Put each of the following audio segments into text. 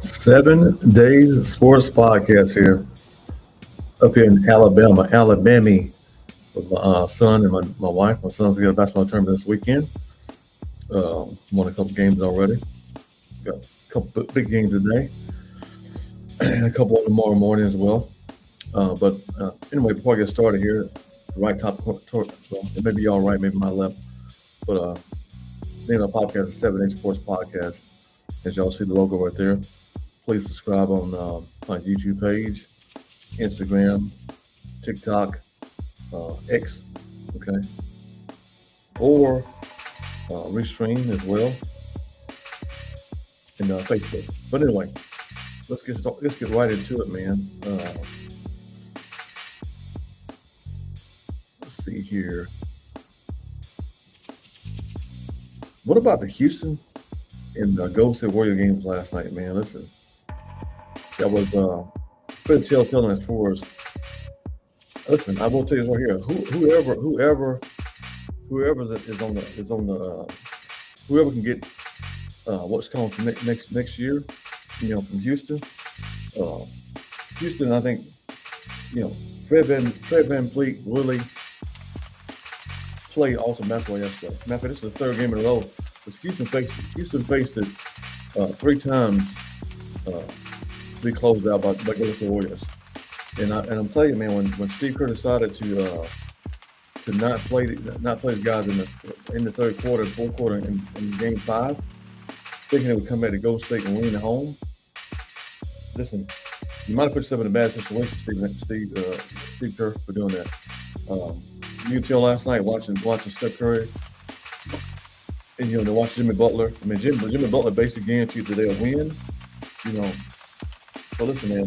7 Days Sports Podcast here, up here in Alabama, with my son and my wife. My son's got a basketball tournament this weekend. Won a couple games already. Got a couple big games today, and a couple tomorrow morning as well. But anyway, before I get started here, the right top, well, it may be all right, maybe my left. But the name of the podcast is 7 Days Sports Podcast. As y'all see the logo right there. Please subscribe on my YouTube page, Instagram, TikTok, X, okay, or restream as well, and Facebook. But anyway, let's get right into it, man. Let's see here. What about the Houston and Golden State Warrior games last night, man? Listen. That was pretty telltale as far as. Listen, I will tell you this right here. Whoever whoever can get what's called for next year, from Houston. Houston, I think, Fred VanVleet really played awesome basketball yesterday. Matter of fact, this is the third game in a row. Houston faced it 3 times. Be closed out by Golden State Warriors, and I'm telling you, man, when Steve Kerr decided to not play his guys in the third quarter, fourth quarter, in Game 5, thinking they would come back to Golden State and win at home. Listen, you might have put yourself in a bad situation, Steve Kerr, for doing that. You can tell last night watching Steph Curry, and to watch Jimmy Butler. I mean, Jimmy Butler basically guaranteed that they'll win. So listen, man.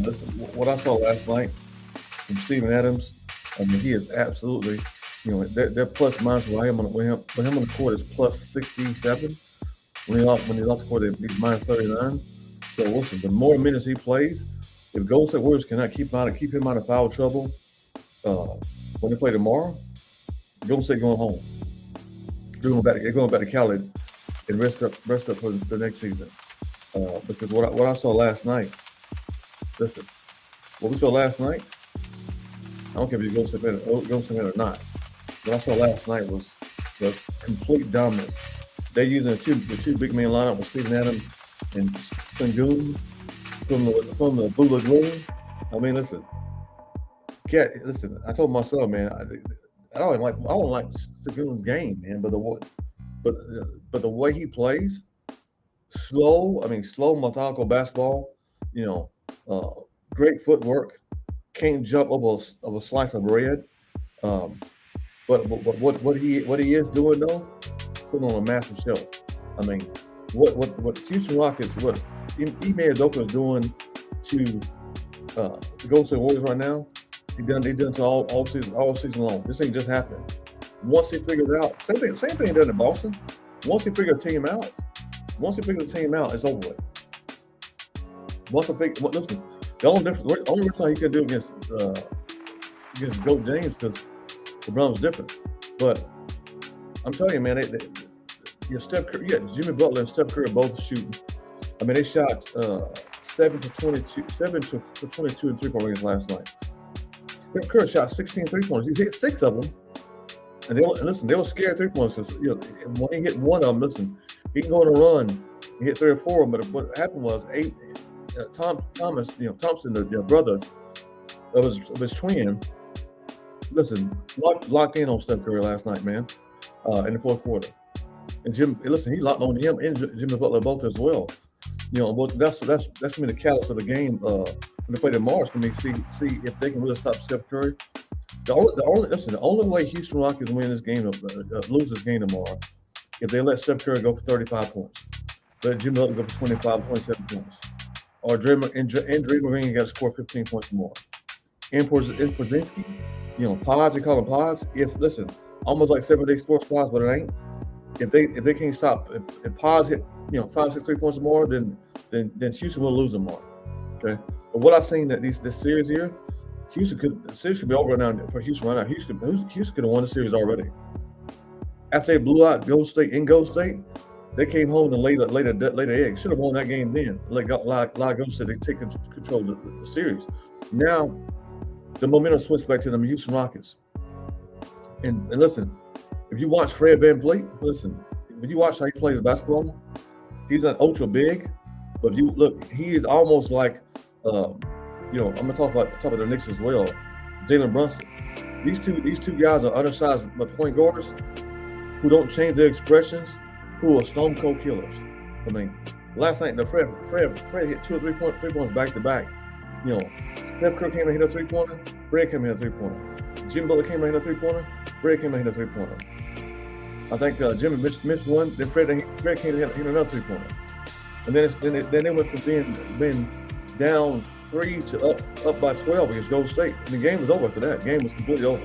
What I saw last night from Steven Adams. I mean, he is absolutely, their plus minus with him on the court is plus 67. When he's off the court, he's minus 39. So listen, the more minutes he plays, if Golden State Warriors cannot keep him out of foul trouble when they play tomorrow, Golden State going home. They're going back to Cali and rest up for the next season. Because what I saw last night. Listen, what we saw last night, I don't care if you go somewhere or not. What I saw last night was the complete dominance. They're using the two big man lineup with Steven Adams and Sengun from the Blue Lagoon. I mean, listen. I told my son, man, I don't like Sengun's game, man, but the way he plays, slow methodical basketball, great footwork, can't jump over a slice of bread. But what he is doing though, putting on a massive show. I mean, what Houston Rockets, what Ime Udoka is doing to the Golden State Warriors right now, they done to all season long. This ain't just happening. Once he figures out, same thing done in Boston. Once he figures the team out, it's over with. Listen, the only reason he can do against Goat James because LeBron was different. But I'm telling you, man, Jimmy Butler and Steph Curry both shooting. I mean, they shot 7 to 22 in 3-point range last night. Steph Curry shot 16 3-pointers. He hit 6 of them. And they were scared 3-pointers because when he hit one of them, listen, he can go on a run. He hit 3 or 4 of them, but what happened was Thompson, the brother of his twin, locked in on Steph Curry last night, man, in the fourth quarter. And he locked on him and Jimmy Butler both as well. That's gonna be the catalyst of the game when they play tomorrow. It's gonna be see if they can really stop Steph Curry. The only way Houston Rockets win this game, lose this game tomorrow, if they let Steph Curry go for 35 points, let Jimmy Butler go for 25, 27 points. Or Draymond Green got to score 15 points more. In Pozinski, pods, they call them pods. Almost like 7 Day Sports pods, but it ain't. If they can't stop, if pods hit 5, 6 3-points more, then Houston will lose them more. Okay. But what I've seen that this series here, the series could be over now for Houston right now. Houston could have won the series already. After they blew out Golden State in Golden State, They came home and laid an egg. Should have won that game then. Like Golden State, they take control of the series. Now the momentum switched back to the Houston Rockets. And listen, if you watch Fred VanVleet, listen, if you watch how he plays basketball, he's not ultra big, but if you look, he is almost like, I'm gonna talk about the Knicks as well. Jalen Brunson. These two guys are undersized but point guards who don't change their expressions, who are stone cold killers. I mean, last night Fred hit 2 or 3 points back to back. Steph Curry came and hit a 3-pointer. Fred came and hit a 3-pointer. Jim Butler came and hit a 3-pointer. Fred came and hit a 3-pointer. I think Jimmy missed one. Then Fred came and hit another 3-pointer. And then they went from being down 3 to up by 12 against Golden State. And the game was over after that. The game was completely over.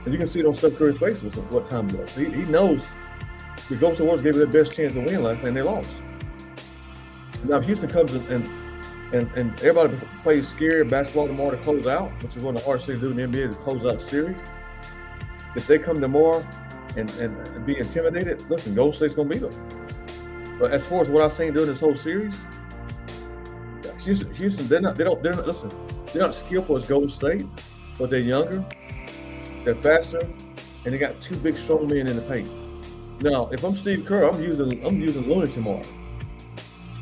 And you can see it on Steph Curry's face what time it was. He knows the Golden State Warriors gave it their best chance to win last night and they lost. Now if Houston comes and everybody plays scared basketball tomorrow to close out, which is one of the hardest things to do in the NBA, is close out the series. If they come tomorrow and be intimidated, listen, Golden State's gonna beat them. But as far as what I've seen during this whole series, Houston, they're not skillful as Golden State, but they're younger, they're faster, and they got 2 big strong men in the paint. Now, if I'm Steve Kerr, I'm using Looney tomorrow.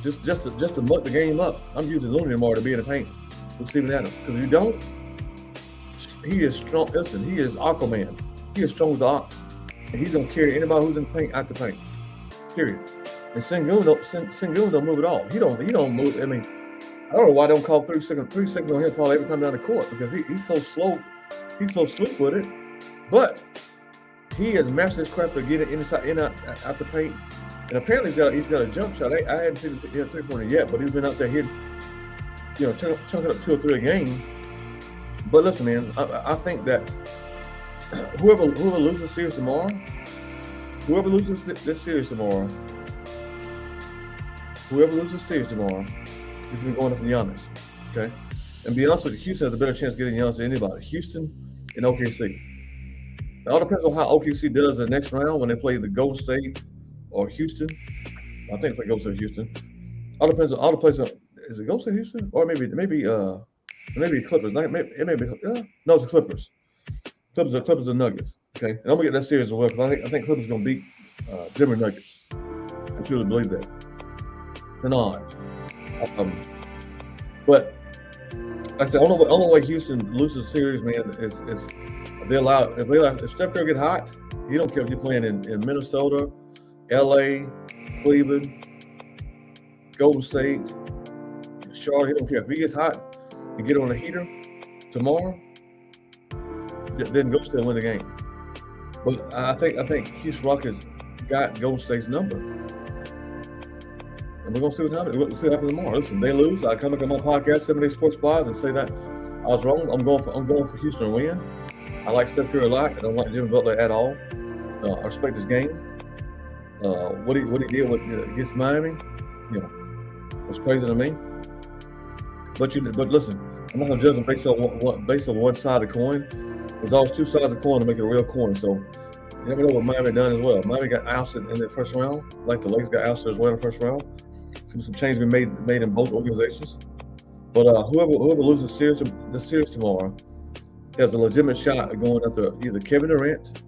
Just to muck the game up. I'm using Looney tomorrow to be in the paint with Steven Adams. Because if you don't, he is strong. Listen, he is Aquaman. He is strong as the ox. And he's gonna carry anybody who's in the paint out the paint. Period. And Sengun don't move at all. He don't move. I mean, I don't know why they don't call 3 seconds on him probably every time down the court, because he's so slow. He's so swift-footed. But he has mastered his craft to get it inside, out the paint. And apparently he's got a jump shot. I hadn't seen him hit a 3-pointer yet, but he's been out there hitting, chunking up 2 or 3 a game. But listen, man, I think that whoever loses this series tomorrow, is going to be going up to Giannis. Okay? And be honest with you, Houston has a better chance of getting Giannis than anybody. Houston and OKC. It all depends on how OKC does the next round when they play the Golden State or Houston. I think they go to Houston. All depends on all the places. Is it Golden State, Houston, or maybe Clippers? No, it's the Clippers. Clippers are Nuggets. Okay, and I'm gonna get that series as well because I think Clippers gonna beat Denver Nuggets. I truly believe that. Tonight, but like I said, only way Houston loses the series, man, is if Steph Curry get hot, he don't care if you're playing in Minnesota, LA, Cleveland, Golden State, Charlotte. He don't care if he gets hot and get on the heater tomorrow. Then Golden State win the game. But I think Houston Rockets got Golden State's number, and we're gonna see what happens. We'll see what happens tomorrow. Listen, they lose, I come back on my podcast, 7 Day Sports Spies, and say that I was wrong. I'm going for Houston to win. I like Steph Curry a lot. I don't like Jimmy Butler at all. I respect his game. What he did against Miami, was crazy to me. But listen, I'm not gonna judge him based on one side of the coin. There's always 2 sides of the coin to make it a real coin. So you never know what Miami done as well. Miami got ousted in the first round, like the Lakers got ousted as well in the first round. Some changes been made in both organizations. But whoever loses the series tomorrow has a legitimate shot at going after either Kevin Durant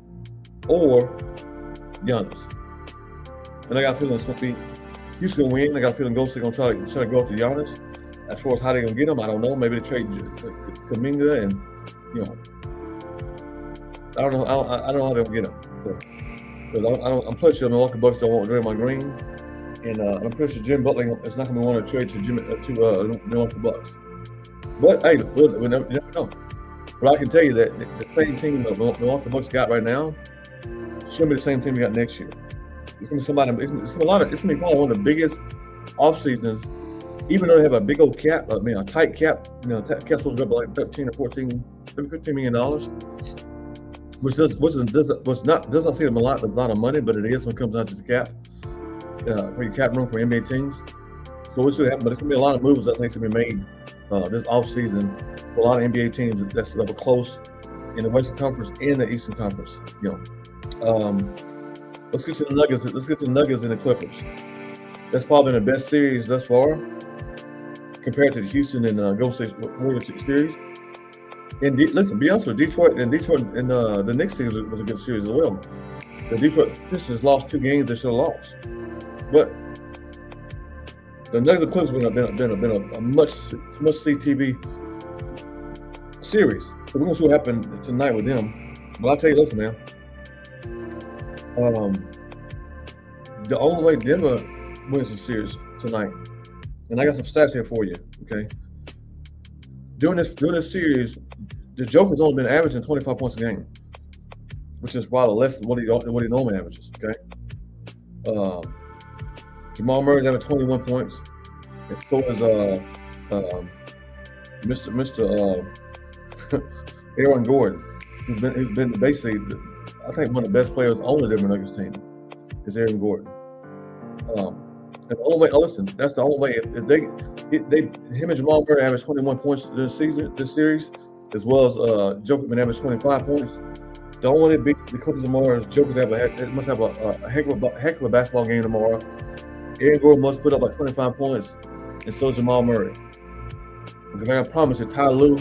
or Giannis. And I got a feeling it's gonna be Houston gonna win. I got a feeling Golden State gonna try to go after Giannis. As far as how they're gonna get him, I don't know. Maybe they trade Kuminga and I don't know how they'll get him. Because I'm pretty sure the Milwaukee Bucks don't want Draymond Green, and I'm pretty sure Jim Butler is not going to want to trade to Milwaukee Bucks. But hey, we never know. But I can tell you that the same team that Milwaukee Bucks got right now should be the same team we got next year. It's going to be it's going to be probably one of the biggest off seasons, even though they have a big old cap. I mean, a tight cap. Cap's supposed to go up like 13 or 14, maybe $15 million. Which doesn't seem a lot of money, but it is when it comes down to the cap, for your cap room for NBA teams. So we'll see what happens. But it's gonna be a lot of moves I think to be made this offseason for a lot of NBA teams that's close in the Western Conference and the Eastern Conference. Let's get to the Nuggets. Let's get to the Nuggets and the Clippers. That's probably been the best series thus far compared to the Houston and Golden State Warriors series. And listen, be honest with Detroit and the Knicks series was a good series as well. The Detroit Pistons lost 2 games they should have lost, but the Nuggets and Clippers have been a must-see TV series. So we're gonna see what happened tonight with them. But I'll tell you, listen, man. The only way Denver wins the series tonight, and I got some stats here for you. Okay, during this series, the Joker's only been averaging 25 points a game, which is probably less than what he normally averages. Okay, Jamal Murray's having 21 points, and so is Mr. Aaron Gordon. He's been basically, I think, one of the best players on the Denver Nuggets team is Aaron Gordon. And the only way, listen, that's the only way. If him and Jamal Murray average 21 points this series, as well as Joker been average 25 points. The only way to beat the Clippers tomorrow is Joker must have a heck of a basketball game tomorrow. Aaron Gordon must put up like 25 points, and so is Jamal Murray. Because I promise you, THRU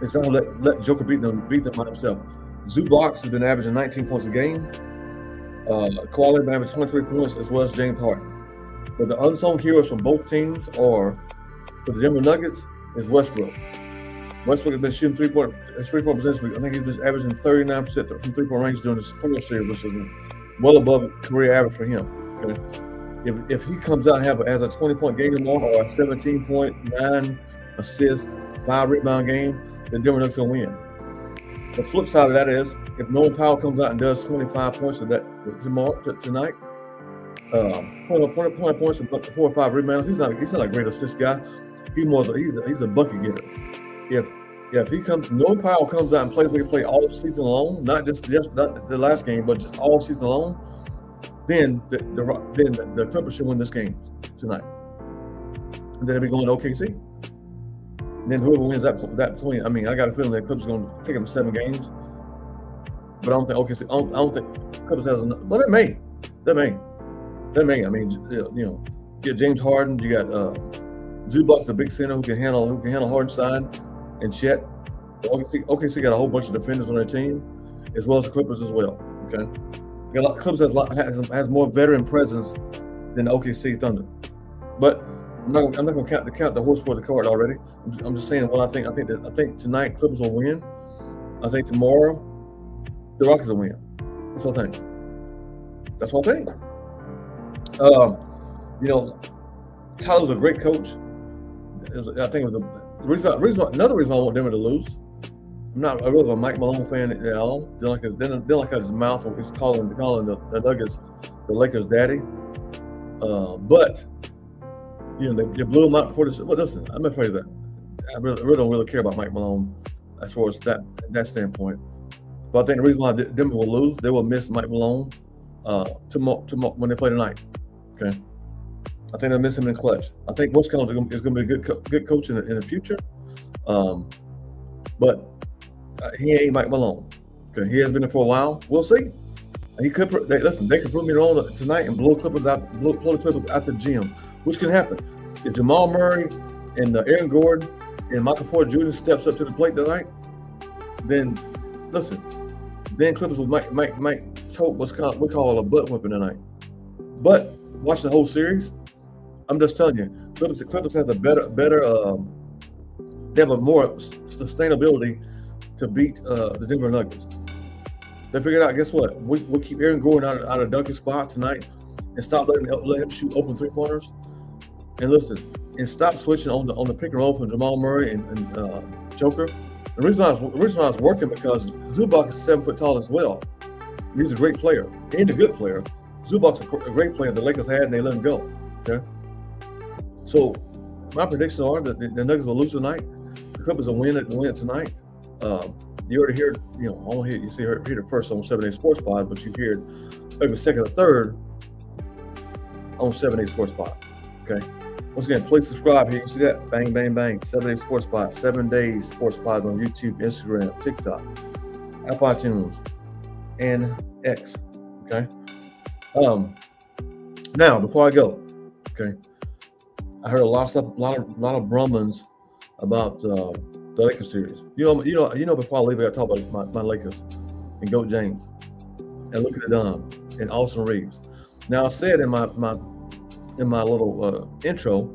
is not gonna let Joker beat them by himself. ZUBAC has been averaging 19 points a game. KAWHI has been averaging 23 points, as well as James Harden. But the unsung heroes from both teams are, for the Denver Nuggets, is Westbrook. Westbrook has been shooting three-point percentage. I think he's been averaging 39% from three-point range during this playoff series, which is well above career average for him. Okay, if he comes out and has a 20-point game tomorrow, or a 17.9 assists, 5 rebound game, then Denver Nuggets will win. The flip side of that is, if Norman Powell comes out and does 25 points tonight, 20 points and 4 or 5 rebounds, he's not a great assist guy. He's a bucket getter. If Norman Powell comes out and plays like he played all season long, not the last game, but just all season long, then the Clippers should win this game tonight. And then they'll be going to OKC. And then whoever wins that between, I mean, I got a feeling that Clippers are going to take them 7 games. But I don't think OKC. I don't think Clippers has enough. But they may. I mean, get James Harden. You got ZUBAC, the big center who can handle Hardenstein and Chet. OKC got a whole bunch of defenders on their team, as well as the Clippers as well. Okay, Clippers has more veteran presence than the OKC Thunder. But I'm not going to count the horse before the cart already. I'm just saying what I think. I think tonight Clippers will win. I think tomorrow the Rockets will win. That's what I think. Tyler's a great coach. Another reason I want Denver to lose. I'm not really a Mike Malone fan at all. Didn't like his mouth when he's calling the Nuggets the Lakers daddy. But they blew him out before this. Well, listen, I'm afraid of that. I really don't really care about Mike Malone as far as that standpoint. But I think the reason why Denver will lose, they will miss Mike Malone tomorrow when they play tonight. Okay, I think they'll miss him in clutch. I think West Coast is going to be a good coach in the future. But he ain't Mike Malone. Okay, he has been there for a while. We'll see. They could prove me wrong tonight and blow the Clippers out the gym, which can happen. If Jamal Murray and Aaron Gordon and Michael Porter Jr. steps up to the plate tonight, then Clippers might choke what's we call a butt whipping tonight. But watch the whole series. I'm just telling you, Clippers has a better they have a more sustainability to beat the Denver Nuggets. They figured out, guess what? We keep Aaron Gordon out of dunking spot tonight and stop letting him shoot open 3-pointers. And listen, and stop switching on the pick and roll from Jamal Murray and Joker. The reason why it's working because ZUBAC is 7 foot tall as well. He's a great player and a good player. ZUBAC's a great player the Lakers had and they let him go. Okay. So my predictions are that the Nuggets will lose tonight. The Clippers will win it tonight. You already heard, you heard it first on 7 Days Sports Pod, but you hear it maybe second or third on 7 Days Sports Pod. Okay. Once again, please subscribe here. You see that? Bang, bang, bang. 7 Days Sports Pod. 7 Days Sports Pod on YouTube, Instagram, TikTok, Apple iTunes, and X. Okay. Now before I go, okay, I heard a lot of stuff, a lot of brumblings about the Lakers series. You know. Before I leave, I got to talk about my Lakers and Goat James and LUKA and Austin Reeves. Now I said in my little intro,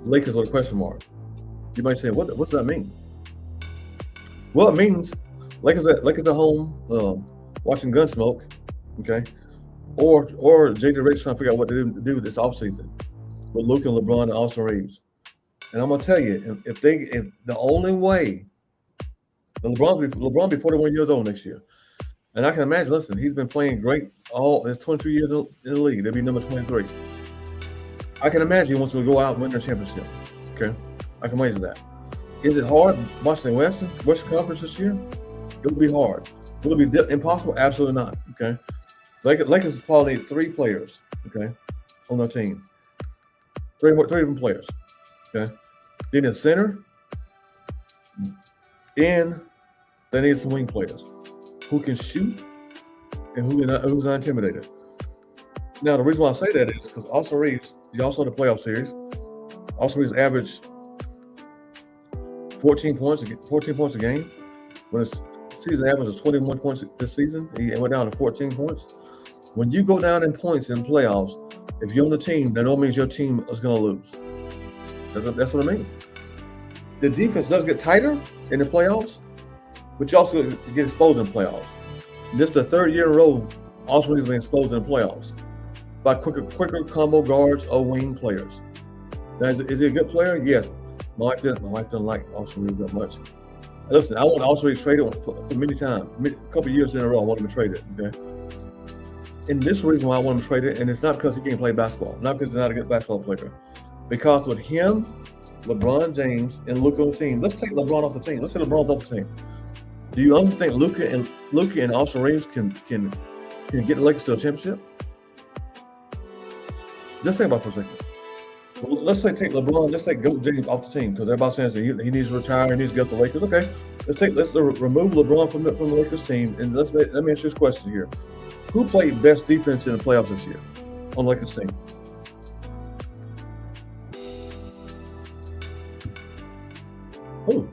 Lakers with a question mark. You might say, what does that mean? Well, it means Lakers at home watching Gunsmoke, okay, or JJ Ricks trying to figure out what to do this offseason with LUKA and LeBron and Austin Reeves. And I'm gonna tell you, if the only way LeBron be 41 years old next year, and I can imagine. Listen, he's been playing great all his 22 years in the league. They'll be number 23. I can imagine he wants to go out and win their championship. Okay, I can imagine that. Is it hard watching the Western Conference this year? It will be hard. Will it be impossible? Absolutely not. Okay, Lakers probably need 3 players. Okay, on their team, three different players. Okay, they need a center, and they need some wing players who can shoot and who's not intimidated. Now, the reason why I say that is because Austin Reeves, he also in the playoff series. Austin Reeves averaged 14 points a game. When his season average was 21 points this season, he went down to 14 points. When you go down in points in playoffs, if you're on the team, that don't mean your team is going to lose. That's what it means. The defense does get tighter in the playoffs, but you also get exposed in playoffs. This is the 3rd year in a row Austin Reeves has been exposed in the playoffs by quicker combo guards or wing players. Now, is he a good player? Yes. My wife doesn't like Austin Reeves that much. Listen, I want Austin Reeves traded for many times. A couple of years in a row, I want him traded. Okay. And this is the reason why I want him traded, and it's not because he can't play basketball, not because he's not a good basketball player. Because with him, LeBron James, and LUKA on the team, let's take LeBron off the team. Let's take LeBron off the team. Do you understand LUKA and Austin Reeves can get the Lakers to a championship? Just think about it for a second. Well, let's say take LeBron, let's take Goat James off the team because everybody's saying that he needs to retire, he needs to get the Lakers. Okay, let's remove LeBron from the Lakers team, and let me ask you this question here: who played best defense in the playoffs this year on the Lakers team? Who?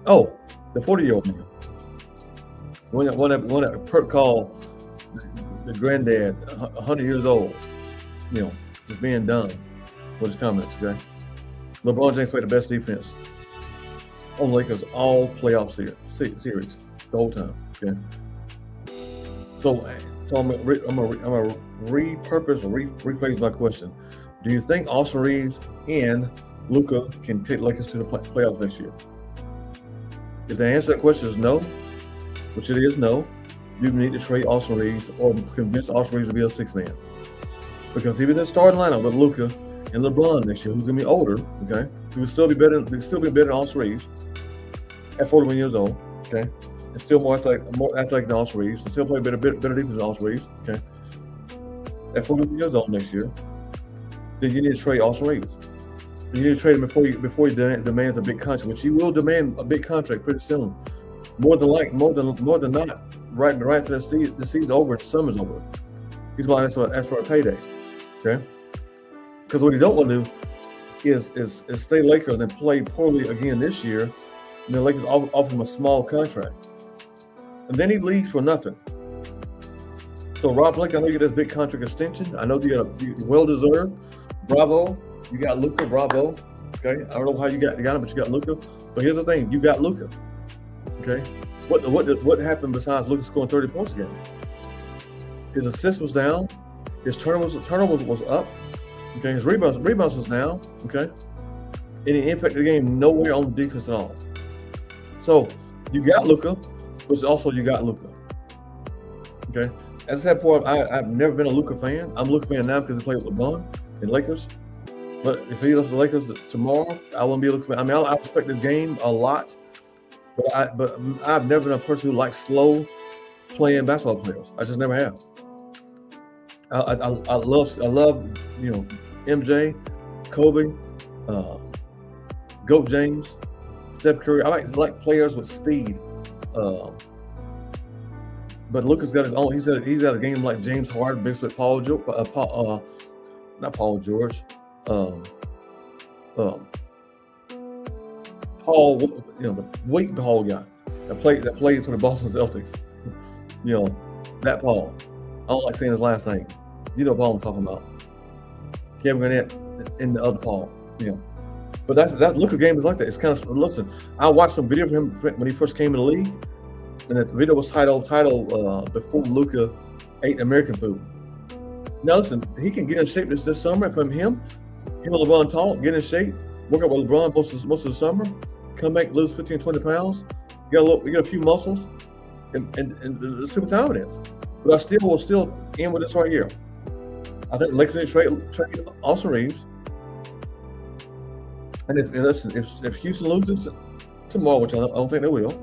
Oh, the 40-year-old man. One that Perk called the granddad, 100 years old. You know, just being done with his comments. Okay, LeBron James played the best defense on Lakers all playoff series the whole time. Okay, so I'm gonna repurpose or rephrase my question. Do you think Austin Reeves and LUKA can take Lakers to the playoffs next year? If the answer to that question is no, which it is no, you need to trade Austin Reeves or convince Austin Reeves to be a 6th man. Because even in the starting lineup with LUKA and LeBron next year, who's gonna be older, okay, who will still be better than Austin Reeves at 41 years old, okay, and still more athletic than Austin Reeves, and still play better defense than Austin Reeves, okay, at 41 years old next year, then you need to trade Austin Reeves. You need to trade him before he demands a big contract, which he will demand a big contract pretty soon. More than not, right after the season's over, the summer's over. He's going to ask for a payday. Okay? Because what he don't want to do is stay Laker and then play poorly again this year, and then Lakers offer him a small contract. And then he leaves for nothing. So Rob Blake, I know you get this big contract extension. I know you well-deserved. Bravo. You got LUKA, bravo. Okay, I don't know how you got him, but you got LUKA. But here's the thing: you got LUKA. Okay, what happened besides LUKA scoring 30 points a game? His assist was down. His turnovers was up. Okay, his rebounds was down. Okay, and he impacted the game nowhere on defense at all. So you got LUKA, but also you got LUKA. Okay, as I said before, I've never been a LUKA fan. I'm a LUKA fan now because he played with LeBron and Lakers. But if he left the Lakers tomorrow, I wouldn't be looking. I mean, I respect this game a lot, but I've never been a person who likes slow playing basketball players. I just never have. I love MJ, Kobe, Goat James, Steph Curry. I like players with speed, But Luka's got his own. He's got a game like James Harden, basically not Paul George, um, Paul, the weight Paul guy that played for the Boston Celtics. That Paul. I don't like saying his last name. You know Paul I'm talking about. Kevin Garnett and the other Paul. But that Luka game is like that. It's kind of, listen, I watched some video of him when he first came in the league, and that video was titled Before Luka Ate American Food. Now listen, he can get in shape this summer. From him and LeBron talk, get in shape, work out with LeBron most of the summer, come back, lose 15, 20 pounds, get a few muscles, and let's see what time it is. But I will still end with this right here. I think Lakers trade Austin Reeves. And if Houston loses tomorrow, which I don't think they will,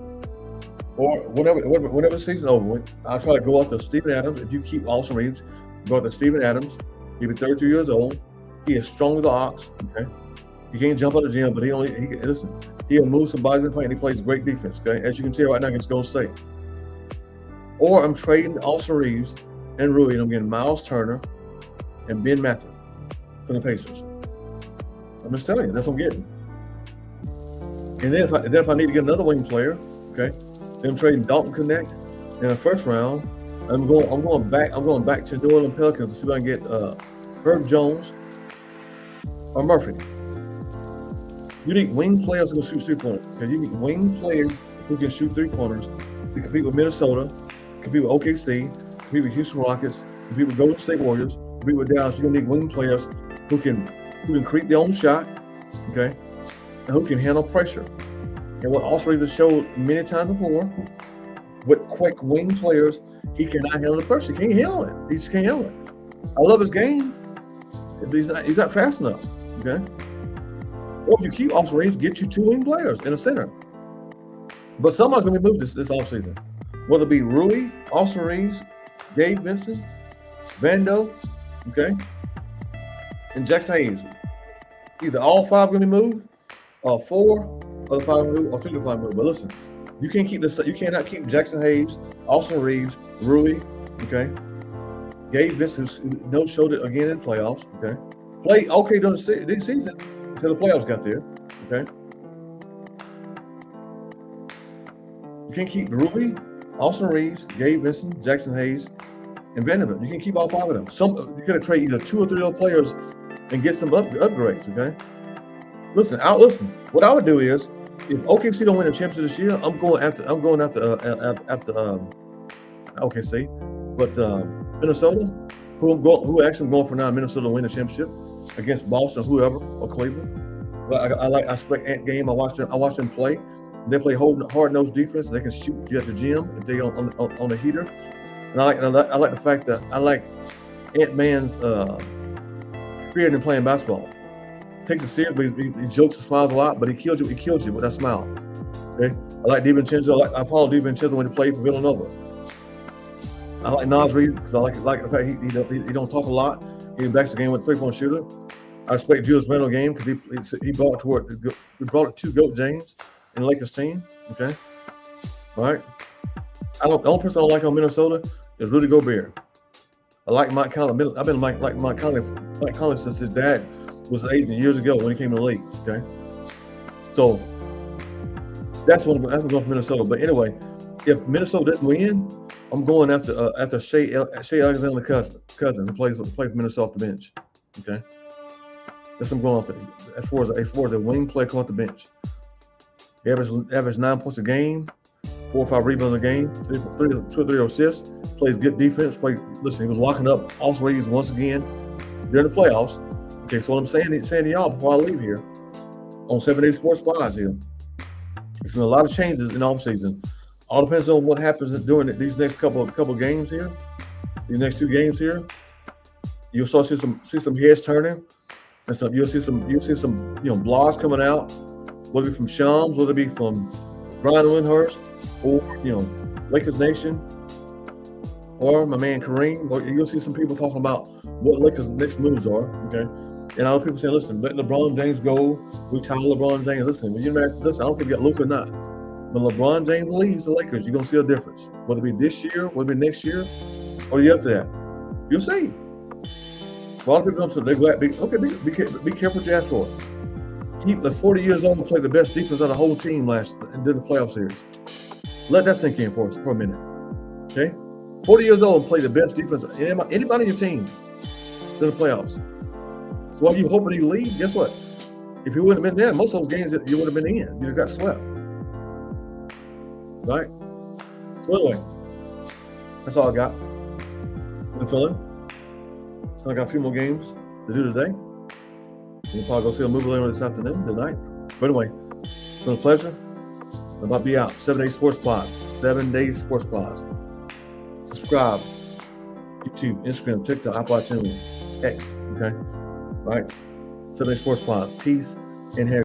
or whenever the season's over with, I'll try to go after Steven Adams. If you keep Austin Reeves, go after Steven Adams. He'll be 32 years old. He is strong as an ox. Okay, he can't jump out of the gym, but he'll move some bodies in play, and he plays great defense. Okay, as you can tell right now against Golden State. Or I'm trading Austin Reeves and Rui, and I'm getting Miles Turner and Ben Mather from the Pacers. I'm just telling you, that's what I'm getting. And then if I need to get another wing player, okay, then I'm trading Dalton Connect in the first round. I'm going back to New Orleans Pelicans to see if I can get Herb Jones or Murphy. You need wing players who can shoot three-pointers. Okay, you need wing players who can shoot three-pointers to compete with Minnesota, compete with OKC, compete with Houston Rockets, compete with Golden State Warriors, compete with Dallas. You're gonna need wing players who can create their own shot, okay, and who can handle pressure. And what Austin Reeves has showed many times before, with quick wing players, he cannot handle the pressure. He can't handle it. He just can't handle it. I love his game, but he's not fast enough, okay? Or if you keep Austin Reeves, get you two wing players in the center. But somebody's going to be moved this offseason. Whether it be Rui, Austin Reeves, Gabe Vincent, Vando, okay, and Jackson Hayes. Either all five are going to be moved, or four of the five moved, or three of the five moved. But listen, you cannot keep Jackson Hayes, Austin Reeves, Rui, okay, Gabe Vincent, who no-showed it again in playoffs, okay, played okay during the season until the playoffs got there, okay. You can't keep Rui, Austin Reeves, Gabe Vincent, Jackson Hayes, and Vanderbilt. You can keep all five of them. You gotta trade either two or three of those players and get some upgrades, okay? Listen. What I would do is, if OKC don't win the championship this year, I'm going after OKC, but Minnesota, who actually I'm going for now, Minnesota to win the championship against Boston, whoever, or Cleveland. I expect Ant game. I watch them play. They play hard-nosed defense. They can shoot you at the gym if they on the heater. And I like the fact that I like Ant-Man's spirit in playing basketball. Takes it serious, but he jokes and smiles a lot, but he kills you with that smile. Okay? I like DiVincenzo. I follow DiVincenzo when he played for Villanova. I like Nas Reed because I like the fact he don't talk a lot. He backs the game with a three-point shooter. I respect Julius Randle game because he brought it to GOAT James in the Lakers team. Okay, all right. The only person I like on Minnesota is Rudy Gobert. I like Mike Conley. I've been like Mike Conley since his dad was an agent years ago when he came in the league. Okay, so that's what I'm going for Minnesota. But anyway, if Minnesota doesn't win, I'm going after Shea Alexander cousin who plays for Minnesota off the bench. Okay, that's what I'm going after. As far as a wing player coming off the bench, he averaged 9 points a game, 4 or 5 rebounds a game, 2 or 3 assists. Plays good defense. Listen, he was locking up Austin Reeves once again during the playoffs. Okay, so what I'm saying to y'all before I leave here on 7 Day Sports Spies here, there's been a lot of changes in the offseason. All depends on what happens during these next couple games here. These next 2 games here, you'll start to see some heads turning, and you'll see some blogs coming out, whether it be from Shams, whether it be from Brian Windhurst, or Lakers Nation, or my man Kareem. Or you'll see some people talking about what Lakers' next moves are. Okay, and other people saying, "Listen, let LeBron James go. Retire LeBron James." Listen, I don't care if you got Luka or not. when LeBron James leaves the Lakers, you're gonna see a difference. Whether it be this year, whether it be next year, or the year after that, you'll see. A lot of people come to they're glad. Be careful what you ask for. Keep us 40 years old and play the best defense of the whole team and did the playoff series. Let that sink in for us for a minute. Okay, 40 years old and play the best defense. Anybody on your team did the playoffs. So while you hoping he leave, guess what? If he wouldn't have been there, most of those games you would have been in. You got swept. Right? So anyway, that's all I got. I'm feeling. So I got a few more games to do today. We'll probably go see a movie later this afternoon, tonight. But anyway, it's been a pleasure. I'm about to be out. 7 Days Sports Pods. 7 Days Sports Pods. Subscribe. YouTube, Instagram, TikTok, Apple iTunes, X. Okay? All right. 7 Days Sports Pods. Peace and hair.